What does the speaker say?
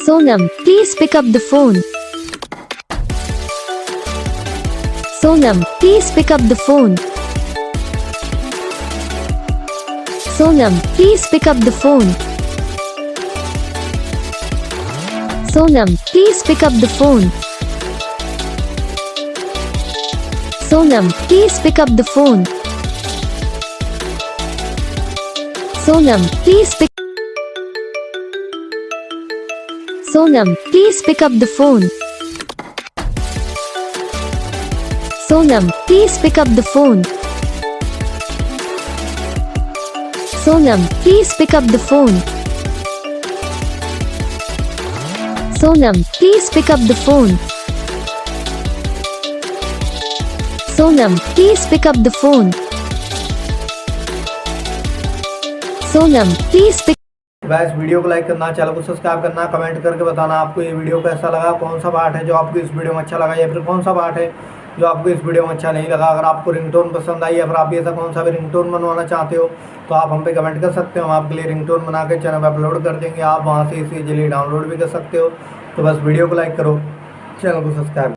Sonam, please pick up the phone. Sonam, please pick up the phone. Sonam, please pick up the phone. Sonam, please pick up the phone. Sonam, please pick up the phone. Sonam, please pick. Sonam, please pick up the phone. Sonam, please pick up the phone. Sonam, please pick up the phone. Sonam, please pick up the phone. Sonam, please pick up the phone. Sonam, please pick. Guys video को like करना, channel को subscribe करना, comment करके बताना आपको ये video कैसा लगा, कौन सा पार्ट है जो आपको इस वीडियो में अच्छा लगा या फिर कौन सा पार्ट है जो आपको इस वीडियो में अच्छा नहीं लगा। अगर आपको रिंगटोन पसंद आई या फिर आप ऐसा कौन सा भी रिंगटोन बनवाना चाहते हो तो आप हम पे कमेंट कर सकते हो। हम आपके लिए रिंगटोन बना के चैनल पर अपलोड कर देंगे, आप वहाँ से इसे इजीली डाउनलोड भी कर सकते हो। तो बस वीडियो को लाइक करो, चैनल को सब्सक्राइब।